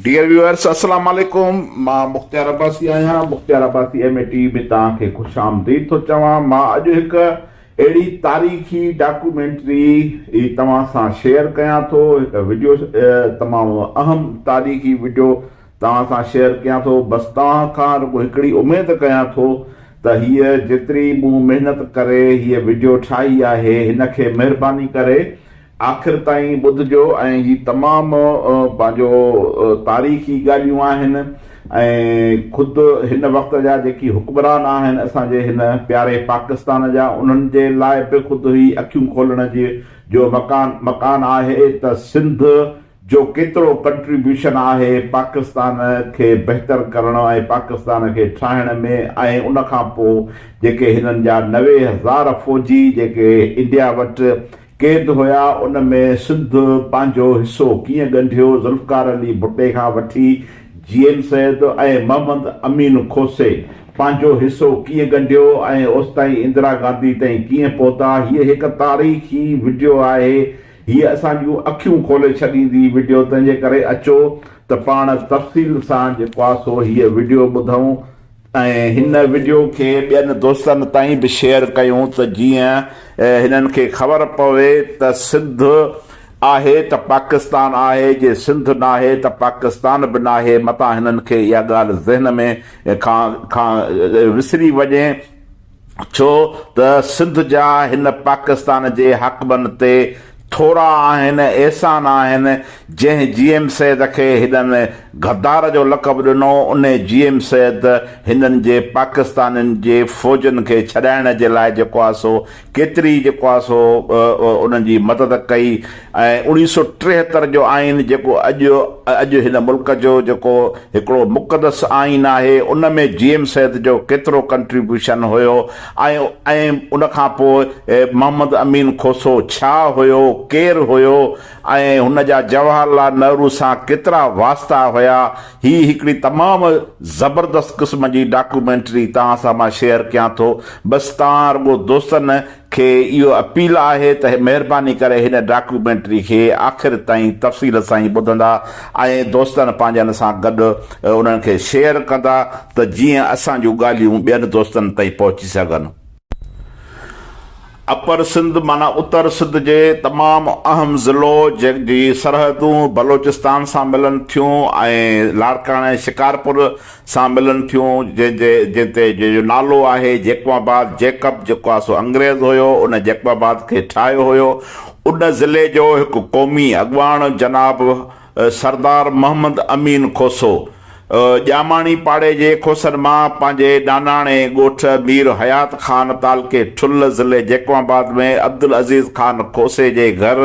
Dear viewers अस्सलाम वालेकुम। मां मुख्तियार अब्बासी आहियां। मुख्तियार अब्बासी MAT में तव्हांखे खुश आमदीद थो चवां। मां अॼु हिकु अहिड़ी तारीख़ी डॉक्यूमेंट्री तव्हां सां शेयर कयां थो। हिकु वीडियो तमामु अहम तारीख़ी वीडियो तव्हां सां शेयर कयां थो। बसि तव्हां खां रुॻो हिकिड़ी उमेद कयां थो त हीअ जेतिरी मूं महिनत करे हीअ वीडियो ठाही आहे हिनखे महिरबानी करे आख़िर ताईं ॿुधिजो। ऐं ही तमामु पंहिंजो तारीख़ी ॻाल्हियूं आहिनि ऐं ख़ुदि हिन वक़्त जा जेकी हुक्मरान आहिनि असांजे हिन प्यारे पाकिस्तान जा, उन्हनि जे लाइ बि ख़ुदि ही अखियूं खोलण जो मकान आहे त सिंध जो केतिरो कंट्रीब्यूशन आहे पाकिस्तान खे बहितर करण ऐं पाकिस्तान खे ठाहिण में। ऐं उन खां पोइ जेके हिननि जा 90,000 फ़ौजी जेके इंडिया वटि क़ैद हुया, उन में सिंध पंहिंजो हिसो कीअं ॻंढियो, ज़ुल्फिकार अली भुट्टे खां वठी GM सैद ऐं मोहम्मद अमीन खोसे पंहिंजो हिसो कीअं ॻंढियो ऐं ओसिताईं इंदिरा गांधी ताईं कीअं पहुता। हीअ हिकु तारीख़ी वीडियो आहे। हीअ असांजूं अखियूं खोले छॾींदी वीडियो। तंहिंजे करे अचो त पाण तफ़सील सां जेको आहे सो हीअ वीडियो ॿुधूं ऐं हिन वीडियो खे ॿियनि दोस्तनि ताईं बि शेयर कयूं त जीअं हिननि खे ख़बर पवे त सिंध आहे त पाकिस्तान आहे, जे सिंध न आहे त पाकिस्तान बि न आहे। मतां हिननि खे इहा ॻाल्हि ज़हन में खां विसरी वञे, छो त सिंध जा हिन पाकिस्तान जे हाकिमनि ते थोरा आहिनि, एहसान आहिनि। जंहिं GM सैद खे हिननि गद्दार जो लक़ब ॾिनो, उन GM सैद हिननि जे पाकिस्ताननि जे फ़ौजनि खे छॾाइण जे लाइ जेको आहे सो केतिरी जेको आहे सो उन्हनि जी मदद कई। ऐं 1973 जो आइन जेको अॼु हिन मुल्क जो जेको हिकिड़ो मुक़दस आइन आहे, उन में GM सैद जो केतिरो कंट्रीब्यूशन हुयो ऐं उन खां पोइ मोहम्मद अमीन खोसो छा हुयो, केरु हुयो ऐं हुन जा जवाहरलाल नेहरू सां केतिरा वास्ता हुया। ही हिकिड़ी तमामु ज़बरदस्त क़िस्म जी डॉक्यूमेंट्री तव्हां सां मां शेयर कयां थो। बसि तव्हां रुॻो दोस्तनि खे इहो अपील आहे त महिरबानी करे हिन डॉक्यूमेंट्री खे आख़िर ताईं तफ़सील सां ई ॿुधंदा ऐं दोस्तनि पंहिंजनि सां गॾु उन्हनि खे शेयर कंदा त जीअं असांजूं ॻाल्हियूं ॿियनि दोस्तनि ताईं पहुची सघनि। अपर सिंध माना उत्तर सिंध जे तमामु अहम ज़िलो जंहिंजी सरहदूं बलोचिस्तान सां मिलनि थियूं ऐं लाड़काणे शिकारपुर सां मिलनि थियूं, जंहिंजो नालो आहे जैकबाबाद। जैकब जेको आहे सो अंग्रेज़ हुयो, उन जैकबाबाद खे ठाहियो हुयो। उन ज़िले जो हिकु क़ौमी अॻवान जनाब सरदार मोहम्मद अमीन खोसो ॼामाणी पाड़े जे खोसनि मां पंहिंजे नानाणे ॻोठ मीर हयात ख़ान तालके ठुल ज़िले जैकबाबाद में अब्दुल अज़ीज़ ख़ान खोसे जे घर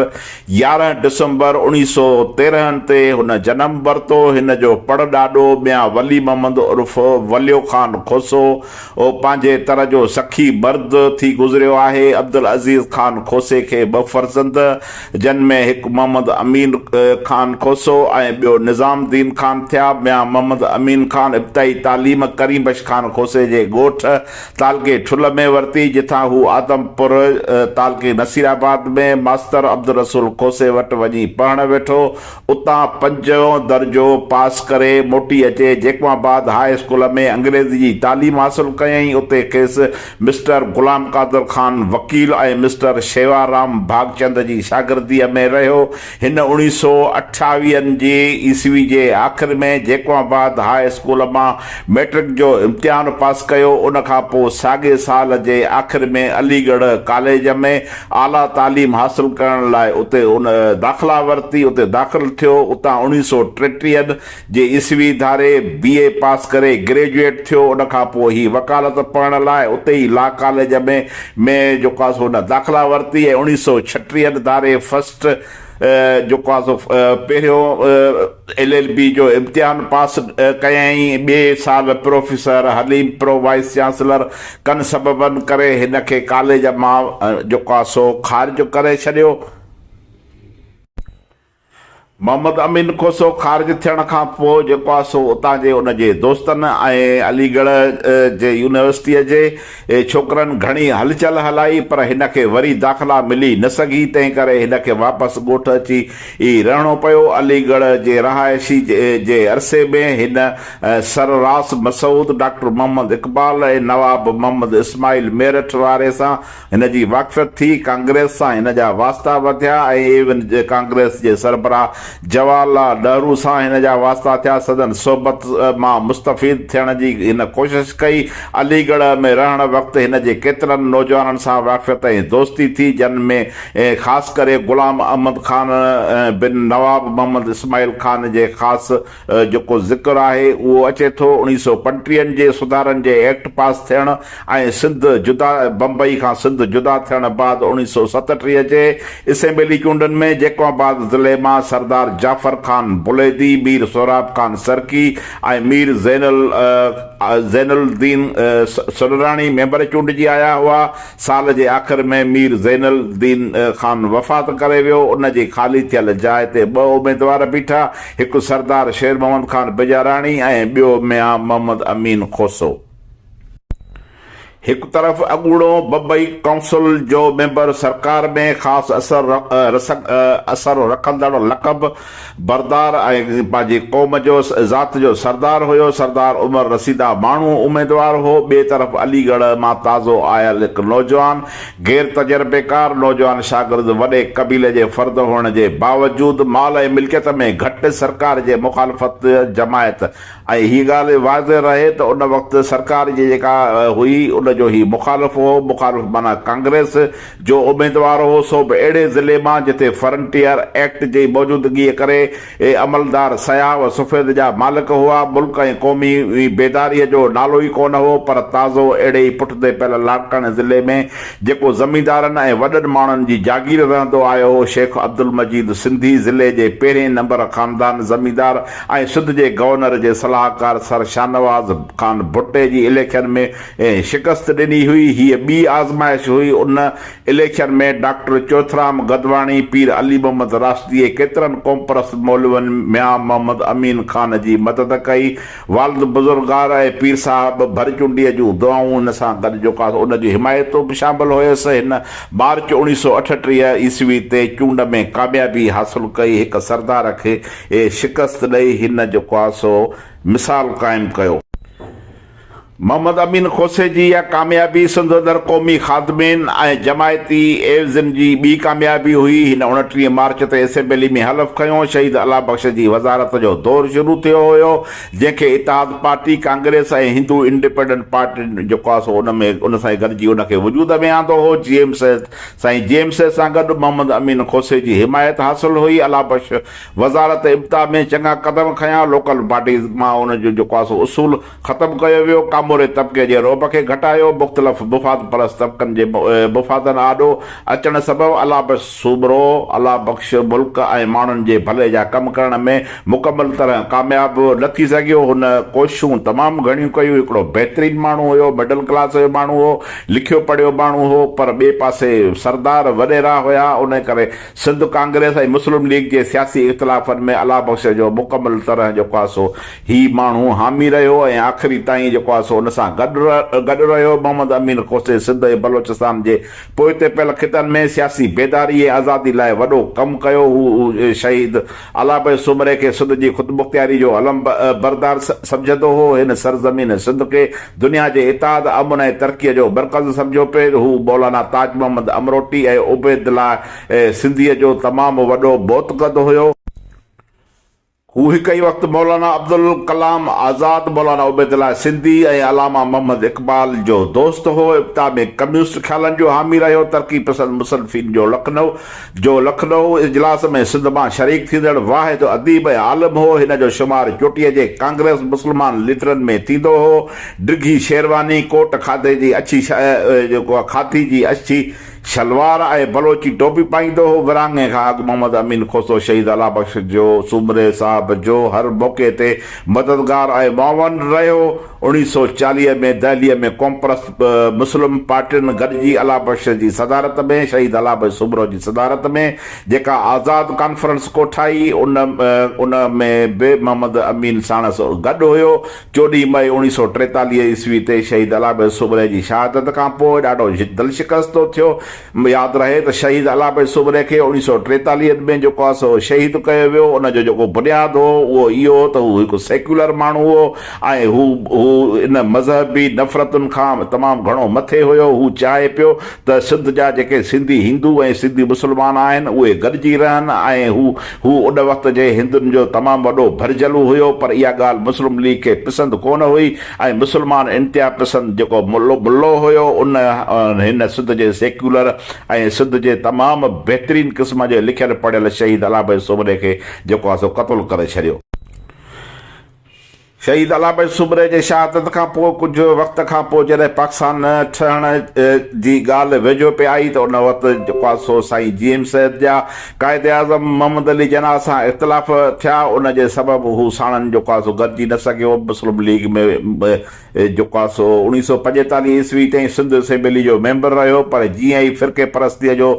11 डिसंबर 1913 ते हुन जनमु वरितो। हिन जो पड़ ॾाॾो ॿिया वली मोहम्मद उर्फ़ वलियो ख़ान खोसो पंहिंजे तरह जो सखी मर्द थी गुज़रियो आहे। अब्दुल अज़ीज़ ख़ान खोसे खे 2 फ़र्ज़ंद, जिन में हिकु मोहम्मद अमीन ख़ान खोसो ऐं ॿियो निज़ामुद्दीन ख़ान थिया। ॿिया मोहम्मद अमीन ख़ान इब्तदाई तालीम करीम बख्श ख़ान खोसे जे ॻोठ तालके ठुल में वरिती, जिथां हू आदमपुर तालके नसीराबाद में मास्टर अब्दुल रसूल खोसे वटि वञी पढ़णु वेठो। उतां 5 दर्जो पास करे मोटी अचे जैकबाबाद हाई स्कूल में अंग्रेज़ी जी तालीम हासिल कयईं। उते खेसि मिस्टर गुलाम कादर ख़ान वकील ऐं मिस्टर शेवाराम भागचंद जी शागिर्दीअ में रहियो। हिन 1928 जी ईस्वी जे आख़िर में जैकबाबाद हाई स्कूल मां मैट्रिक जो इम्तिहान पास कयो। उन खां पोइ साॻे साल जे आख़िर में अलीगढ़ कॉलेज में आला तालीम हासिल करण लाइ उते उन दाख़िला वरिती, उते दाख़िल थियो। उतां 1933 जे ईस्वी धारे BA पास करे ग्रेजुएट थियो। उन खां पोइ ही वकालत पढ़ण लाइ उते ई लॉ कॉलेज में जेको आहे सो हुन दाख़िला वरिती ऐं 1936 धारे फर्स्ट जेको आहे सो पहिरियों LLB जो इम्तिहान पास कयईं। ॿिए साल professor Haleem pro vice chancellor कन सबबनि करे हिन खे कॉलेज मां जेको आहे सो ख़ारिज करे छॾियो। मोहम्मद अमीन कोसो ख़ारिज थियण खां पोइ जेको आहे सो उतां जे उन जे दोस्तनि ऐं अलीगढ़ जे यूनिवर्सिटीअ जे छोकिरनि घणी हलचल हलाई, पर हिन खे वरी दाख़िला मिली न सघी, तंहिं करे हिन खे वापसि ॻोठ अची रहणो पियो। अलीगढ़ जे रहायशी जे अरसे में हिन सररास मसूद, डॉक्टर मोहम्मद इक़बाल ऐं नवाब मोहम्मद इस्माइल मेरठ वारे सां हिन जी वाक़फ़ियत थी। कांग्रेस सां हिन जा वास्ता वधिया ऐं इवन कांग्रेस जे सरबराह जवाहरलाल नेहरू सां हिन जा वास्ता थिया। सदन सोबत मां मुस्तफ़ीद थियण जी हिन कोशिश कई। अलीगढ़ में रहण वक़्तु हिन जे केतिरनि नौजवाननि सां वाक़फ़ियत ऐं दोस्ती थी, जिन में ख़ासि करे ग़ुलाम अहमद ख़ान बिन नवाब मोहम्मद इस्माइल ख़ान जे ख़ासि जेको ज़िक्र आहे उहो अचे थो। 1935 जे सुधारनि जे एक्ट पास थियण ऐं सिंध जुदा, बम्बई खां सिंध जुदा थियण बाद 1937 जे असेंबली चूंडनि में जैकोबाद ज़िले मां सरदार जाफर खान बुलेदी, मीर सोराब खान सरकी ऐं मीर ज़ैनुलदीन सुरराणी मेंबर चूंडिजी आया हुआ। साल जे आख़िर में मीर ज़ैनुलदीन खान वफ़ात करे वियो। उन जी ख़ाली थियल जाइ ते 2 उमेदवार बीठा, हिकु सरदार शेर मोहम्मद खान बिजाराणी ऐं ॿियो मियां मोहम्मद अमीन खोसो। हिकु तरफ़ अॻूणो बम्बई काउंसिल जो मेंबर, सरकार में ख़ासि असर रखंदड़ लक़ब बरदार ऐं पंहिंजी क़ौम जो ज़ात जो सरदार हुयो। सरदार उमर रसीदा माण्हू उमेदवार हो। ॿिए तरफ़ अलीगढ़ मां ताज़ो आयल हिकु नौजवान गैर तजुर्बेकार नौजवान शागिर्द वॾे कबीले जे फ़र्द हुअण जे बावजूदु माल ऐं मिल्कियत में घटि सरकार जे मुखालफ़त जमायत, ऐं हीअ ॻाल्हि वाज़े रहे त उन वक़्तु सरकार जी जेका हुई उन जो ही मुखालिफ़ हो। मुखालिफ़ माना कांग्रेस जो उमेदवार हो। सो बि अहिड़े ज़िले मां जिते फ्रंटियर एक्ट जी मौजूदगीअ करे अमलदार सयाह व सफ़ेद जा मालिक हुआ। मुल्क ऐं क़ौमी बेदारीअ जो नालो ई कोन हो, पर ताज़ो अहिड़े ई पुठिते पियल लाड़काने ज़िले में जेको ज़मींदारनि ऐं वॾनि माण्हुनि जी जागीर रहंदो आयो हो, शेख अब्दुल मजीद सिंधी ज़िले जे पहिरें नंबर ख़ानदान ज़मींदार ऐं सिंध जे गवर्नर जे सलाहकार सर शाहनवाज़ खान भुट्टे जी इलेक्शन में शिकस्त ॾिनी हुई। हीअ ॿी आज़माइश हुई। उन इलेक्शन में डॉक्टर चौथराम गदवाणी, पीर अली मोहम्मद राष्ट्रीय, केतिरनि क़ौमपरस्त मौलवियुनि मियां मोहम्मद अमीन ख़ान जी मदद कई। वालिद बुज़ुर्गार ऐं पीर साहिब भरचुंडीअ जूं दुआऊं हिन सां गॾु जेका उन जी हिमायतूं बि शामिल हुयसि। हिन मार्च 1938 ईस्वी ते चूंड में कामयाबी हासिल कई। हिकु सरदार खे शिकस्त ॾेई हिन जेको आहे सो मिसाल क़ाइमु कयो। मोहम्मद अमीन खोसे जी इहा कामयाबी सिंध अंदरि क़ौमी ख़ादमिन ऐं जमायती एवज़न जी ॿी कामयाबी हुई। हिन 29 मार्च ते असेंबली में हलफ़ खयो। शहीद अला बख़्श जी वज़ारत जो दौरु शुरू थियो हुयो, जंहिंखे इतिहाद पार्टी, कांग्रेस ऐं हिंदू इंडिपेंडेंट पार्टी जेको आहे सो उन सां गॾिजी उनखे वजूद में आंदो हो। साईं जेम्स सां गॾु मोहम्मद अमीन खोसे जी हिमायत हासिल हुई। अला बख़्श वज़ारत इब्तिदा में चङा क़दम खयां। लोकल पार्टीज़ मां उन जो जेको आहे सो उसूल ख़तमु कयो वियो। कामोरे तबिके जे रोब खे घटायो। मुख़्तलिफ़ मुफ़ाद परस्त तबिकनि जे मुफ़ादनि आॾो अचण सबबु अला बख़्श सूबरो, अला बख़्श मुल्क ऐं माण्हुनि जे भले जा कम करण में मुकमल तरह कामयाब न थी सघियो। हुन कोशिशूं तमामु घणियूं कयूं। हिकिड़ो बहितरीनु माण्हू हुयो, मिडल क्लास जो माण्हू हो, लिखियो पढ़ियो माण्हू हो, पर ॿिए पासे सरदार वॾेरा हुया। उन करे सिंध कांग्रेस ऐं मुस्लिम लीग जे सियासी इख़्तिलाफ़नि में अला बख़्श जो मुकमल तरह जेको आहे सो ही माण्हू हामी रहियो ऐं आख़िरी ताईं जेको आहे सो उन सां गॾु रहियो। मोहम्मद अमीन खोसे सिंध ऐं बलोचिस्तान जे पोइते पियल ख़ितनि में सियासी बेदारी ऐं आज़ादी लाइ वॾो कमु कयो। हू शहीद अला बख़्श सुमरे खे सिंध जी ख़ुदि मुख़्तियारी जो अलम बरदार सम्झंदो हो। हिन सरज़मीन सिंध खे दुनिया जे इतिहाद, अमन ऐं तरक़ीअ जो मर्कज़ सम्झो पियो। हू मौलाना ताज मोहम्मद अमरोटी ऐं उबैदुल्ला सिंधीअ जो तमामु वॾो बोतक़द हुयो। हू हिकु ई वक़्तु मौलाना अब्दुल कलाम आज़ाद, मौलाना उबैदुल्ला सिंधी ऐं अलामा मोहम्मद इक़बाल जो दोस्त हो। इब्तिदा में कम्युनिस्ट ख़्यालनि जो हामी रहियो। तरक़ी पसंद मुसलफ़िन जो लखनऊ इजलास में सिंध मां शरीक थींदड़ वाहिद अदीब ऐं आलिम हो। हिन जो शुमार चोटीअ जे कांग्रेस मुस्लमान लीडरनि में थींदो हो। डिघी शेरवानी, कोट खाधे जी अच्छी जेको खाधी जी अच्छी शलवार ऐं बलोची टोपी पाईंदो हो। विरहाङे खां अॻु मोहम्मद अमीन खोसो शहीद अला बख्श जो सूमरे साहब जो हर मौक़े ते मददगार ऐं मुआवन रहियो। 1940 में दहलीअ में कॉम्प्रेस मुस्लिम पार्टियुनि गॾिजी अला बख्श जी सदारत में शहीद अला बख्श सूमरो जी सदारत में जेका आज़ाद कॉन्फ्रेंस कोठाई उन में बि मोहम्मद अमीन साणस गॾु हुयो। 14 मई 1943 ईस्वी ते शहीद अला बख्श सूमरे जी शहादत खां पोइ ॾाढो दिलि शिकस्तो थियो। यादि रहे त शहीद अला बख्श सूमरे खे 1943 में जेको आहे सो शहीद कयो वियो। उनजो जेको बुनियादु हो उहो इहो त हू हिकु सेक्युलर माण्हू हो ऐं हू इन मज़हबी नफ़रतुनि खां तमामु घणो मथे हुयो। हू चाहे पियो त सिंध जा जेके सिंधी हिंदू ऐं सिंधी मुस्लमान आहिनि उहे गॾिजी रहनि ऐं हू उन वक़्त जे हिंदुनि जो तमामु वॾो भरजलू हुयो। पर इहा ॻाल्हि मुस्लिम लीग खे पसंदि कोन हुई ऐं मुस्लमान इंतिहा पसंदि जेको मुल्लो हुयो उन हिन सिंध जे सेक्युलर ऐं सिंध जे तमामु बहितरीन क़िस्म जे लिखियल पढ़ियल शहीद अला बख्श सूमरे खे जेको आहे सो क़तलु करे छॾियो। शहीद अला बख्श सूमरे जे शहादत खां पोइ कुझु वक़्त खां पोइ जॾहिं पाकिस्तान ठहण जी ॻाल्हि वेझो पे आई त उन वक़्तु जेको आहे सो साईं GM सैद जा क़ाइद आज़म मोहम्मद अली जिनाह सां इख़्तिलाफ़ थिया। उन जे सबबु हू साणनि जेको आहे सो गॾिजी न सघियो। मुस्लिम लीग में जेको आहे सो 1945 ईस्वी ताईं सिंध असेंबली जो मेंबर रहियो। पर जीअं ई फ़िरक़े परस्तीअ जो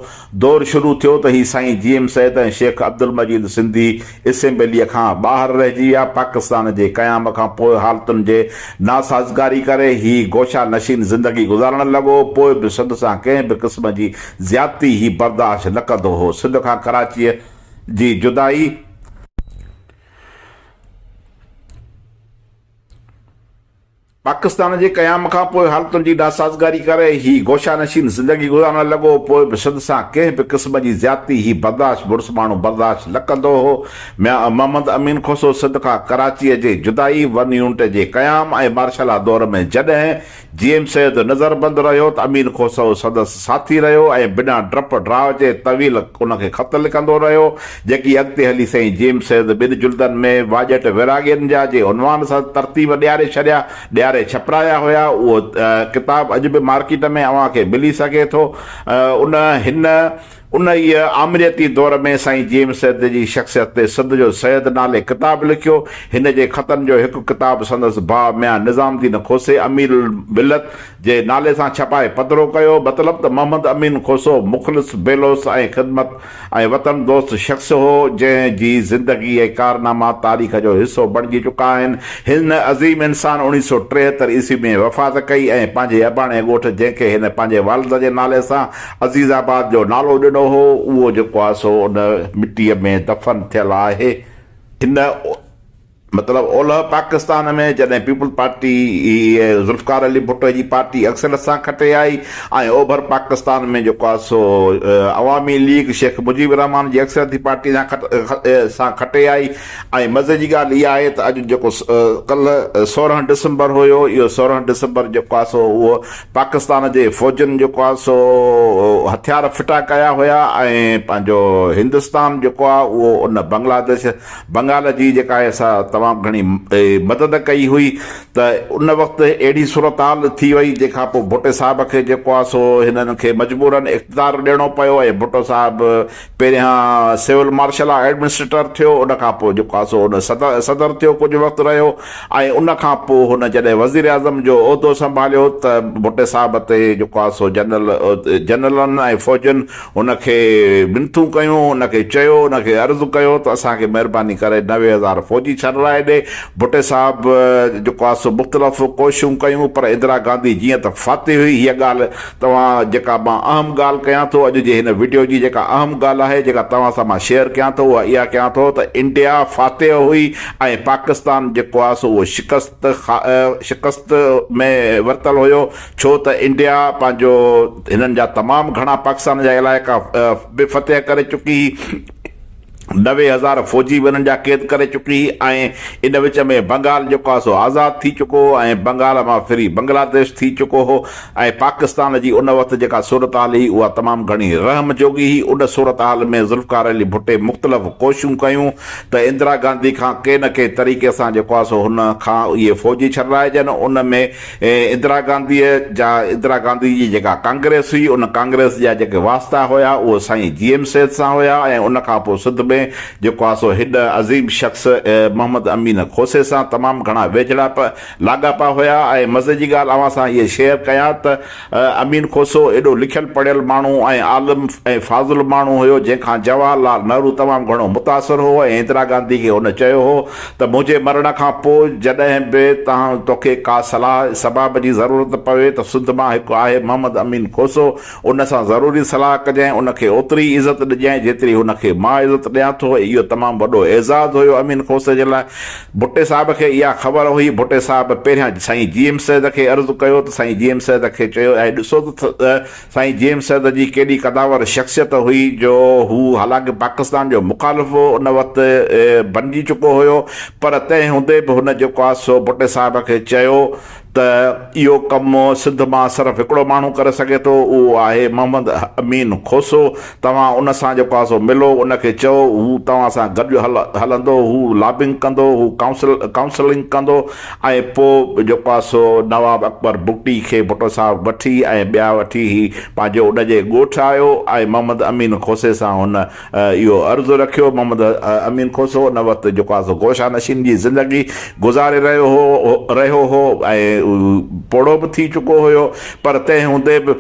दौरु शुरू थियो त ही साईं GM सैद ऐं शेख अब्दुल मजीद सिंधी असेंबलीअ खां ॿाहिरि रहिजी विया। पाकिस्तान जे क़याम खां पोइ हालतुनि जे नासाज़गारी करे ही गोशा नशीन ज़िंदगी गुज़ारण लॻो। पोइ बि सिंध सां कंहिं बि क़िस्म जी ज़्यादती ही बर्दाश्त न कंदो हो। सिंध खां कराचीअ जी जुदाई पाकिस्तान जे क़याम खां पोइ हालतुनि जी नासाज़गारी करे ही गोशा नशीन ज़िंदगी गुज़ारण लॻो। पोइ बि सिंध सां कंहिं बि क़िस्म जी ज़्यादती ही बर्दाश्त मुड़ुस माण्हू बर्दाश्त न कंदो हो। मोहम्मद अमीन खोसो सिंध खां कराचीअ जे जुदाई 1 यूनिट जे क़याम ऐं मार्शल दौर में जॾहिं GM सैद नज़रबंद रहियो त अमीन खोसो संदसि साथी रहियो ऐं बिना डप ड्राव जे तवील उनखे ख़त लिखंदो रहियो जेकी अॻिते हली साईं GM सैद 2 जुल्दनि में वाजट विरागियुनि जा जे उनवान सां तरतीब ॾियारे छपराया हुया। उहो किताब अॼु बि मार्केट में अव्हां खे मिली सघे थो। उन इहा आमरियती दौर में साईं GM सैद जी शख़्सियत ते सिंध जो सैद नाले किताब लिखियो। हिन जे ख़तनि जो हिकु किताब संदसि भाउ मियां निज़ामुद्दीन खोसे अमीर मिलत जे नाले सां छपाए पधिरो कयो। मतिलबु त मोहम्मद अमीन खोसो मुख़लिस बेलोस ऐं ख़िदमत ऐं वतन दोस्त शख़्स हो जंहिंजी ज़िंदगी ऐं कारनामा तारीख़ जो हिसो बणिजी चुका आहिनि। हिन अज़ीम इंसान 1973 ईस्वी में वफ़ात कई ऐं पंहिंजे अबाणे ॻोठ जंहिंखे हिन पंहिंजे वालिद जे नाले सां अज़ीज़ाबाद जो नालो ॾिनो हो उहो जेको आहे सो उन मिटीअ में दफ़न थियल आहे। हिन मतिलबु ओलह पाकिस्तान में जॾहिं पीपल पार्टी ज़ुल्फिकार अली भुट्टो जी पार्टी अक्सरियत सां खटे आई ऐं ओभर पाकिस्तान में जेको आहे सो अवामी लीग शेख मुजीब रहमान जी अक्सरियती पार्टी सां खटे आई। ऐं मज़े जी ॻाल्हि इहा आहे त अॼु जेको कल्ह 16 डिसंबर हुयो इहो 16 डिसंबर जेको आहे सो उहो पाकिस्तान जे फ़ौजनि जेको आहे सो हथियार फिटा कया हुया ऐं पंहिंजो हिंदुस्तान जेको आहे उहो उन बंगाल जी जेका आहे सा तमामु घणी मदद कई हुई। त उन वक़्तु अहिड़ी सूरत हाल थी वई जंहिंखां पोइ भुट्टो साहिब खे जेको आहे सो हिननि खे मजबूरन इक़्तिदार ॾियणो पियो ऐं भुट्टो साहिबु पहिरियां सिविल मार्शल एडमिनिस्ट्रेटर थियो। उन खां पोइ जेको आहे सो उन सदर थियो कुझु वक़्तु रहियो ऐं उन खां पोइ हुन जॾहिं वज़ीराइज़म जो उहिदो संभालियो त भुट्टो साहिब ते जेको आहे सो जनरलनि ऐं फ़ौजनि हुनखे मिनथूं कयूं। हुनखे चयो हुनखे अर्ज़ु कयो त असांखे महिरबानी करे 90,000 फ़ौजी छॾाए ॾे। भुट्टो साहिब जेको आहे सो मुख़्तलिफ़ कोशिशूं कयूं पर इंदिरा गांधी जीअं त फाते हुई। हीअ ॻाल्हि तव्हां जेका मां अहम ॻाल्हि कयां थो अॼु जे हिन वीडियो जी जेका अहम ॻाल्हि आहे जेका तव्हां सां मां शेयर कयां थो उहा इहा कयां थो त इंडिया फाते हुई ऐं पाकिस्तान जेको आहे सो उहो शिकस्त में वरितल हुयो छो त इंडिया पंहिंजो हिननि जा तमामु घणा पाकिस्तान जा इलाइक़ा बि फ़तह करे चुकी 90,000 फौजी भी उन्हनि जा क़ैद करे चुकी ऐं इन विच में बंगाल जेको आहे सो आज़ादु थी चुको ऐं बंगाल मां फिरी बांग्लादेश थी चुको हो ऐं पाकिस्तान जी उन वक़्तु जेका सूरत हाल हुई उहा तमामु घणी रहम जोगी हुई। उन सूरत हाल में ज़ुल्फिकार अली भुट्टे मुख़्तलिफ़ कोशिशूं कयूं त इंदिरा गांधी खां के न के तरीक़े सां जेको आहे सो हुन खां इहे फौजी छॾाइजनि। उन में इंदिरा गांधी जी जेका कांग्रेस हुई उन कांग्रेस जा जेके वास्ता हुया उहो साईं GM सैद सां हुया ऐं उन खां पोइ सिंध में जेको आहे सो हिन अज़ीम शख़्स मोहम्मद अमीन खोसे सां तमामु घणा वेझड़ा लाॻापा हुया। ऐं मज़े जी ॻाल्हि अवां सां इहे शेयर कयां त अमीन खोसो एॾो लिखियलु पढ़ियलु माण्हू ऐं आलिम ऐं फाज़िल माण्हू हुयो जंहिंखां जवाहरलाल नेहरू तमामु घणो मुतासिर हो ऐं इंदिरा गांधी खे हुन चयो हो त मुंहिंजे मरण खां पोइ जॾहिं बि तोखे का सलाह सबाब जी ज़रूरत पवे त सिंध मां हिकु आहे मोहम्मद अमीन खोसो, उन सां ज़रूरी सलाह कजांइ, उनखे ओतिरी इज़त ॾिजांइ जेतिरी हुनखे मां इज़त ॾियां थो। इहो तमामु वॾो एज़ाज़ हुयो अमीन खोसे जे लाइ। भुट्टे साहिब खे इहा ख़बर हुई। भुट्टे साहिब पहिरियां साईं GM सैद खे अर्ज़ु कयो त साईं GM सैद खे चयो ऐं ॾिसो त साईं GM सैद जी केॾी क़दावर शख़्सियत हुई जो हू हालांकि पाकिस्तान जो मुखालिफ़ हो उन वक़्तु बणिजी चुको हुयो, पर तंहिं हूंदे बि हुन जेको आहे सो भुट्टे साहिब खे चयो त इहो कमु सिंध मां सिर्फ़ु हिकिड़ो माण्हू करे सघे थो, उहो आहे मोहम्मद अमीन खोसो। तव्हां उन सां जेको आहे सो मिलो, उनखे चओ हू तव्हां सां गॾु हलंदो, हू लॉबिंग कंदो, हू काउंसलिंग कंदो ऐं पोइ जेको आहे सो नवाब अकबर बुट्टी खे भुट्टो साहिब वठी ऐं ॿिया वठी ही पंहिंजो उनजे ॻोठु आयो ऐं मोहम्मद अमीन खोसे सां हुन इहो अर्ज़ु रखियो। मोहम्मद अमीन खोसो उन वक़्तु जेको आहे सो गोशा नशीन जी ज़िंदगी गुज़ारे रहियो हो ऐं पोड़ो बि थी चुको हुयो, पर तंहिं हूंदे बि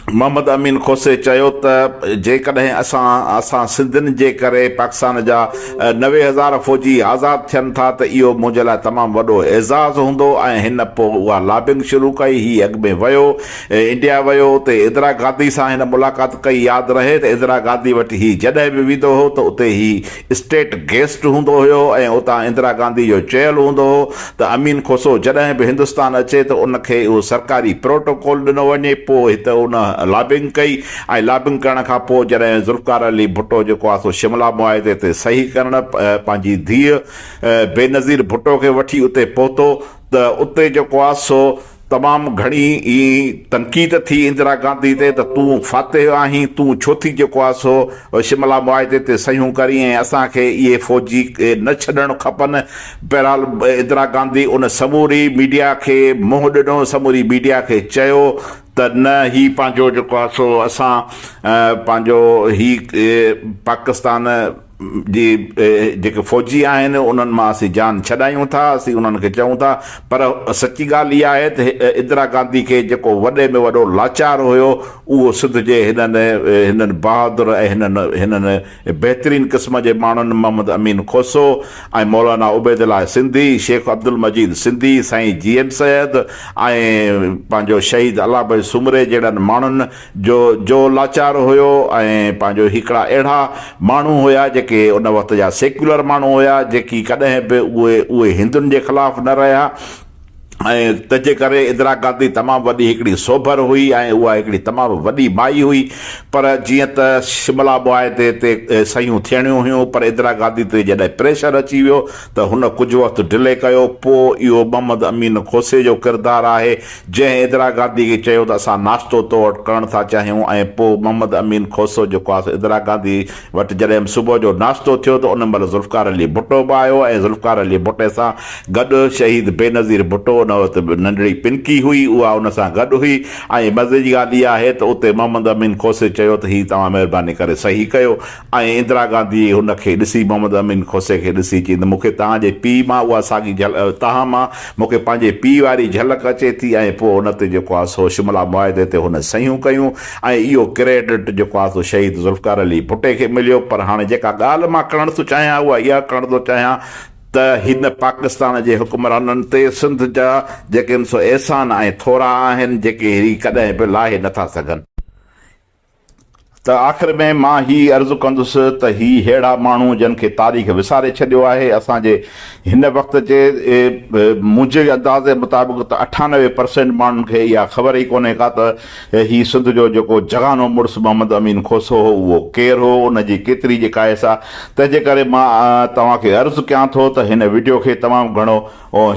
मोहम्मद अमीन खोसे चयो त जेकॾहिं असां सिंधियुनि जे करे पाकिस्तान जा 90,000 फौजी आज़ादु थियनि था त इहो मुंहिंजे लाइ तमामु वॾो एज़ाज़ हूंदो। ऐं हिन पोइ उहा लॉबिंग शुरू कई। हीअ अॻु में वियो इंडिया वियो, उते इंदिरा गांधी सां हिन मुलाक़ात कई। यादि रहे त इंदिरा गांधी वटि हीउ जॾहिं बि वेंदो हो त उते ही स्टेट गेस्ट हूंदो हुयो ऐं उतां इंदिरा गांधी जो चयलु हूंदो हो त अमीन खोसो जॾहिं बि हिंदुस्तान अचे त उनखे उहो सरकारी प्रोटोकॉल ॾिनो वञे। पोइ हिते उन लॉबिंग कई ऐं लॉबिंग करण खां पोइ जॾहिं ज़ुल्फिकार अली भुट्टो जेको आहे सो शिमला मुआहिदे ते सही करणु पंहिंजी धीअ बेनज़ीर भुट्टो खे वठी उते पहुतो त उते जेको आहे सो तमामु घणी ई तनक़ीद थी इंदिरा गांधी ते त तूं फातेह आहीं, तूं छो थी जेको आहे सो शिमला मुआहिदे ते सहियूं करी ऐं असांखे इहे फौजी न छॾणु खपनि। बहरहाल इंदिरा गांधी उन समूरी मीडिया खे मुंहुं ॾिनो, समूरी मीडिया खे चयो त न ही पंहिंजो जेको आहे सो असां पंहिंजो ही पाकिस्तान जी जेके फौजी आहिनि उन्हनि मां असीं जान छॾायूं था, असीं उन्हनि खे चऊं था। पर सची ॻाल्हि इहा आहे त इंदिरा गांधी खे जेको वॾे में वॾो लाचार हुयो उहो सिंध जे हिननि बहादुर ऐं हिननि बहितरीन क़िस्म जे माण्हुनि मोहम्मद अमीन खोसो ऐं मौलाना उबैदुल्लाह सिंधी, शेख अब्दुल मजीद सिंधी, साईं GM सैद ऐं पंहिंजो शहीद अलाह सुमरे जहिड़नि माण्हुनि जो लाचार हुयो ऐं पंहिंजो हिकिड़ा अहिड़ा माण्हू हुया जेके उन वक़्त जा सेक्युलर माण्हू हुया जेकी कॾहिं बि उहे हिंदुनि जे ख़िलाफ़ु न रहिया ऐं तंहिंजे करे इंदिरा गांधी तमामु वॾी हिकिड़ी सोभर हुई ऐं उहा हिकिड़ी तमामु वॾी माई हुई। पर जीअं त शिमला मुआहिदे ते सहियूं थियणियूं हुयूं, पर इंदिरा गांधी ते जॾहिं प्रेशर अची वियो त हुन कुझु वक़्तु डिले कयो। पोइ इहो मोहम्मद अमीन खोसे जो किरदारु आहे जंहिं इंदिरा गांधी खे चयो त असां नाश्तो तो वटि करणु था चाहियूं ऐं पोइ मोहम्मद अमीन खोसो जेको आहे इंदिरा गांधी वटि जॾहिं सुबुह जो नाश्तो थियो त उन महिल ज़ुल्फिकार अली भुट्टो बि आयो ऐं ज़ुल्फिकार अली भुट्टे सां गॾु शहीद बेनज़ीर भुट्टो उन वक़्तु नंढड़ी पिनकी हुई, उहा उन सां गॾु हुई। ऐं मज़े जी ॻाल्हि इहा आहे त उते मोहम्मद अमीन खोसे चयो त हीउ तव्हां महिरबानी करे सही कयो ऐं इंदिरा गांधी हुनखे ॾिसी मोहम्मद अमीन खोसे खे ॾिसी चई त मूंखे तव्हांजे पीउ मां उहा साॻी तव्हां मां मूंखे पंहिंजे पीउ वारी झलक अचे थी। ऐं पोइ हुन ते जेको आहे सो शिमला मुआहिदे ते हुन सहियूं कयूं ऐं इहो क्रेडिट जेको आहे सो शहीद ज़ुल्फिकार अली भुट्टे खे मिलियो। पर हाणे जेका ॻाल्हि मां करणु थो चाहियां उहा इहा करणु थो चाहियां त हिन पाकिस्तान जे हुकुमराननि ते सिंध जा जेके सो एहसान ऐं थोरा आहिनि जेके कॾहिं बि लाहे नथा सघनि। त आख़िर में मां ही अर्ज़ु कंदुसि त ही अहिड़ा माण्हू जिन खे तारीख़ विसारे छॾियो आहे। असांजे हिन वक़्त जे मुंहिंजे अंदाज़े मुताबिक़ त 98% माण्हुनि खे इहा ख़बर ई कोन्हे का त ही सिंध जो जेको जगानो मुड़ुसु मोहम्मद अमीन खोसो हो उहो केरु हो, उनजी केतिरी जेका आहे तंहिंजे करे मां तव्हांखे अर्ज़ु कयां थो त हिन वीडियो खे तमामु घणो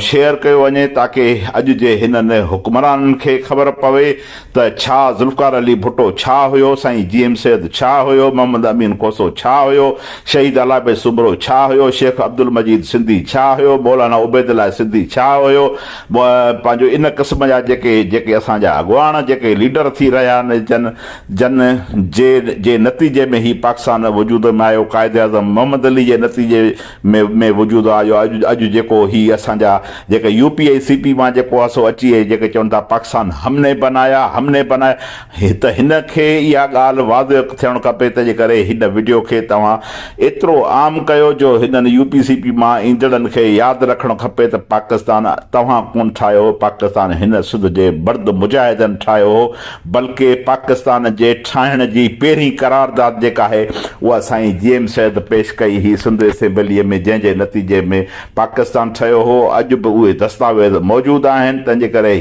शेयर कयो वञे ताकी अॼु जे हिननि हुक्मराननि खे ख़बर पवे त छा ज़ुल्फकार अली भुट्टो छा हुयो, साईं GM सैद छा हुयो, मोहम्मद अमीन कोसो छा हुयो, शहीद अलाबे सुबरो छा हुयो, शेख अब्दुल मजीद सिंधी छा हुयो, मौलाना उबैदुल्लाह सिंधी छा हुयो। पंहिंजो इन क़िस्म जा जेके असांजा अॻुवान जेके लीडर थी रहिया आहिनि जन जे नतीजे में ही पाकिस्तान वजूद में आयो, क़ाइद आज़म मोहम्मद अली जे नतीजे में वजूद आयो। अॼु जेको ही असांजा जेके UPI CP मां जेको आहे सो अची जेके चवनि था पाकिस्तान हमने बनाया त हिन खे इहा ॻाल्हि वाज़िह थियणु खपे। तंहिंजे करे हिन वीडियो खे तव्हां एतिरो आम कयो जो हिननि UPCP मां ईंदड़नि खे यादि रखणु खपे त पाकिस्तान तव्हां कोन ठाहियो, पाकिस्तान हिन सिंध जे बर्द मुजाहिदनि ठाहियो हो, बल्कि पाकिस्तान जे ठाहिण जी पहिरीं करारदाद जेका आहे उहा साईं GM सैद पेश कई ही सिंध असेंबलीअ में, जंहिंजे नतीजे में पाकिस्तान ठहियो हो। अॼु बि उहे दस्तावेज़ मौजूदु आहिनि। तंहिंजे करे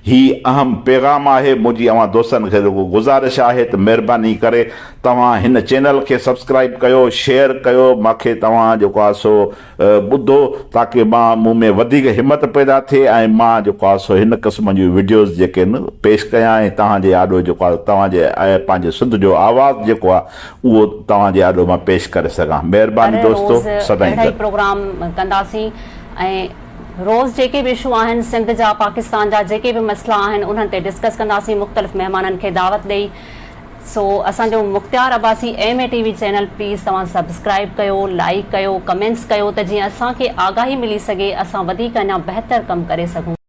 ही अहम पैगाम आहे। मुंहिंजी अवां दोस्तनि खे गुज़ारिश आहे त महिरबानी करे तव्हां हिन चैनल खे सब्सक्राइब कयो, शेयर कयो, मूंखे तव्हां जेको आहे सो ॿुधो ताकी मूं में वधीक हिमत पैदा थिए ऐं मां जेको आहे सो हिन क़िस्म जूं वीडियोज़ जेके आहिनि पेश कयां ऐं तव्हांजे आॾो जेको आहे तव्हांजे पंहिंजे सिंध जो आवाज़ जेको आहे उहो तव्हांजे आॾो मां पेश करे सघां। महिरबानी दोस्तो, सदाईं प्रोग्राम कंदासीं ऐं रोज़ जेके भी इशू आहिनि सिंध जा, पाकिस्तान जा जेके भी मसला आहिनि उन्हनि ते डिस्कस कंदासीं, मुख़्तलिफ़ महिमाननि खे दावत ॾेई। सो असांजो Mukhtiar Abbasi MA TV channel please तव्हां सब्सक्राइब कयो, लाइक कयो, कमेंट्स कयो त जीअं असांखे आगाही मिली सघे, असां वधीक अञा बहितर कमु करे सघूं।